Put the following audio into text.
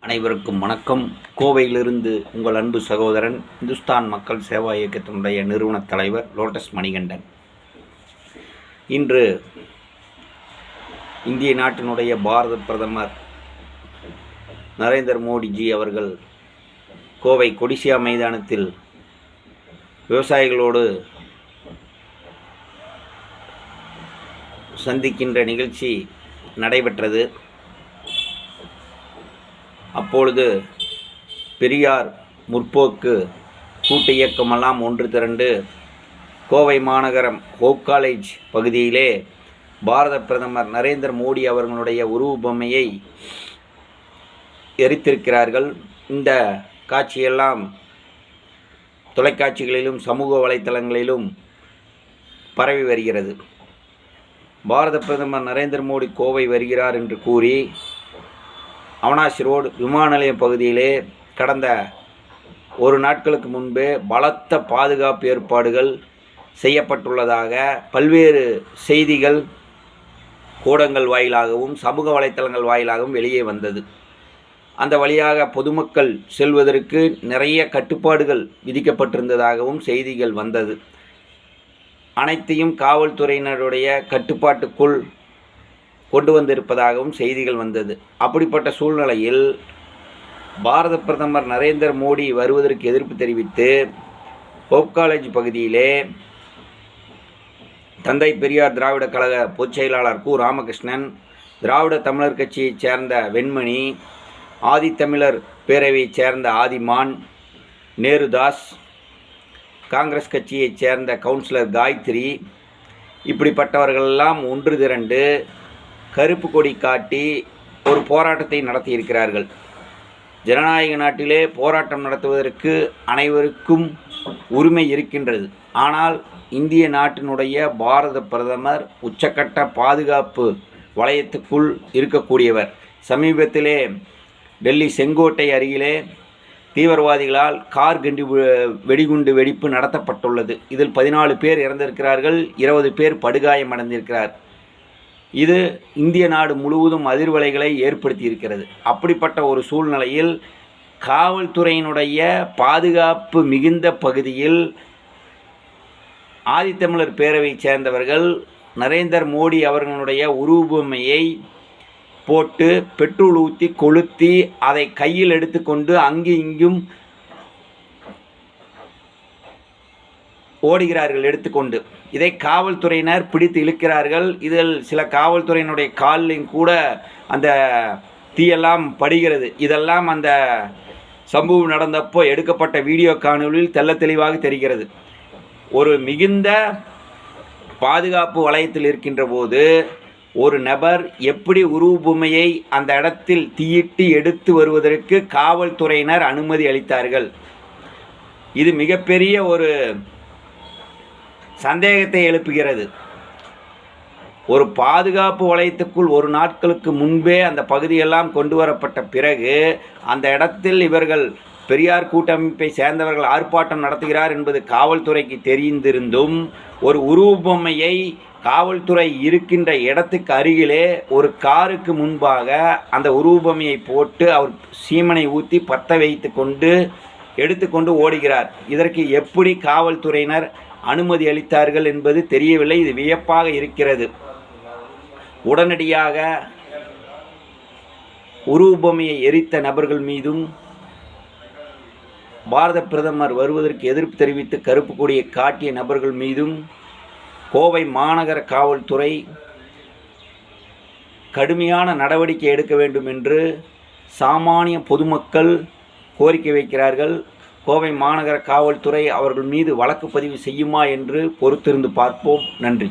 அனைவருக்கும் வணக்கம். கோவையிலிருந்து உங்கள் அன்பு சகோதரன், இந்துஸ்தான் மக்கள் சேவா இயக்கத்தினுடைய நிறுவன தலைவர் லோட்டஸ் மணிகண்டன். இன்று இந்திய நாட்டினுடைய பாரத பிரதமர் நரேந்திர மோடிஜி அவர்கள் கோவை கொடிசியா மைதானத்தில் விவசாயிகளோடு சந்திக்கின்ற நிகழ்ச்சி நடைபெற்றது. அப்பொழுது பெரியார் முற்போக்கு கூட்டு இயக்கமெல்லாம் ஒன்று திரண்டு கோவை மாநகரம் ஹோப் காலேஜ் பகுதியிலே பாரத பிரதமர் நரேந்திர மோடி அவர்களுடைய உருவபொம்மையை எரித்திருக்கிறார்கள். இந்த காட்சியெல்லாம் தொலைக்காட்சிகளிலும் சமூக வலைத்தளங்களிலும் பரவி வருகிறது. பாரத பிரதமர் நரேந்திர மோடி கோவை வருகிறார் என்று கூறி அவனாசி ரோடு விமான நிலையம் பகுதியிலே கடந்த ஒரு நாட்களுக்கு முன்பே பலத்த பாதுகாப்பு ஏற்பாடுகள் செய்யப்பட்டுள்ளதாக பல்வேறு செய்திகள் ஊடகங்கள் வாயிலாகவும் சமூக வலைத்தளங்கள் வாயிலாகவும் வெளியே வந்தது. அந்த வழியாக பொதுமக்கள் செல்வதற்கு நிறைய கட்டுப்பாடுகள் விதிக்கப்பட்டிருந்ததாகவும் செய்திகள் வந்தது. அனைத்தையும் காவல்துறையினருடைய கட்டுப்பாட்டுக்குள் கொண்டு வந்திருப்பதாகவும் செய்திகள் வந்தது. அப்படிப்பட்ட சூழ்நிலையில் பாரத பிரதமர் நரேந்திர மோடி வருவதற்கு எதிர்ப்பு தெரிவித்து ஹோப் காலேஜ் பகுதியிலே தந்தை பெரியார் திராவிட கழக பொதுச் செயலாளர் கு ராமகிருஷ்ணன், திராவிட தமிழர் கட்சியைச் சேர்ந்த வெண்மணி, ஆதித்தமிழர் பேரவையைச் சேர்ந்த ஆதிமான், நேருதாஸ், காங்கிரஸ் கட்சியைச் சேர்ந்த கவுன்சிலர் காயத்ரி, இப்படிப்பட்டவர்களெல்லாம் ஒன்று திரண்டு கருப்பு கொடி காட்டி ஒரு போராட்டத்தை நடத்தியிருக்கிறார்கள். ஜனநாயக நாட்டிலே போராட்டம் நடத்துவதற்கு அனைவருக்கும் உரிமை இருக்கின்றது. ஆனால் இந்திய நாட்டினுடைய பாரத பிரதமர் உச்சக்கட்ட பாதுகாப்பு வளையத்துக்குள் இருக்கக்கூடியவர். சமீபத்திலே டெல்லி செங்கோட்டை அருகிலே தீவிரவாதிகளால் கார் வெடிகுண்டு வெடிப்பு நடத்தப்பட்டுள்ளது. இதில் 14 பேர் இறந்திருக்கிறார்கள், 20 பேர் படுகாயமடைந்திருக்கிறார். இது இந்திய நாடு முழுவதும் அதிர்வலைகளை ஏற்படுத்தியிருக்கிறது. அப்படிப்பட்ட ஒரு சூழ்நிலையில் காவல்துறையினுடைய பாதுகாப்பு மிகுந்த பகுதியில் ஆதித்தமிழர் பேரவையைச் சேர்ந்தவர்கள் நரேந்திர மோடி அவர்களுடைய உருவபொம்மையை போட்டு பெட்ரோல் ஊற்றி கொளுத்தி அதை கையில் எடுத்துக்கொண்டு அங்கு இங்கும் ஓடுகிறார்கள் எடுத்துக்கொண்டு. இதை காவல்துறையினர் பிடித்து இழுக்கிறார்கள். இதில் சில காவல்துறையினுடைய காலிலும் கூட அந்த தீயெல்லாம் படுகிறது. இதெல்லாம் அந்த சம்பவம் நடந்தப்போ எடுக்கப்பட்ட வீடியோ காணொலியில் தெள்ள தெளிவாக தெரிகிறது. ஒரு மிகுந்த பாதுகாப்பு வளையத்தில் இருக்கின்ற போது ஒரு நபர் எப்படி உருவபொம்மையை அந்த இடத்தில் தீயிட்டு எடுத்து வருவதற்கு காவல்துறையினர் அனுமதி அளித்தார்கள்? இது மிகப்பெரிய ஒரு சந்தேகத்தை எழுப்புகிறது. ஒரு பாதுகாப்பு வளையத்துக்குள் ஒரு நாட்களுக்கு முன்பே அந்த பகுதியெல்லாம் கொண்டு வரப்பட்ட பிறகு அந்த இடத்தில் இவர்கள் பெரியார் கூட்டமைப்பை சேர்ந்தவர்கள் ஆர்ப்பாட்டம் நடத்துகிறார் என்பது காவல்துறைக்கு தெரிந்திருந்தும் ஒரு உருவபொம்மையை காவல்துறை இருக்கின்ற இடத்துக்கு அருகிலே ஒரு காருக்கு முன்பாக அந்த உருவபொம்மையை போட்டு அவர் சீமனை ஊற்றி பற்ற வைத்து கொண்டு எடுத்துக்கொண்டு ஓடுகிறார். இதற்கு எப்படி காவல்துறையினர் அனுமதி அளித்தார்கள் என்பது தெரியவில்லை. இது வியப்பாக இருக்கிறது. உடனடியாக உருவபொம்மையை எரித்த நபர்கள் மீதும் பாரத பிரதமர் வருவதற்கு எதிர்ப்பு தெரிவித்து கருப்பு கொடியை காட்டிய நபர்கள் மீதும் கோவை மாநகர காவல்துறை கடுமையான நடவடிக்கை எடுக்க வேண்டும் என்று சாமானிய பொதுமக்கள் கோரிக்கை வைக்கிறார்கள். கோவை மாநகர காவல்துறை அவர்கள் மீது வழக்கு பதிவு செய்யுமா என்று பொறுத்திருந்து பார்ப்போம். நன்றி.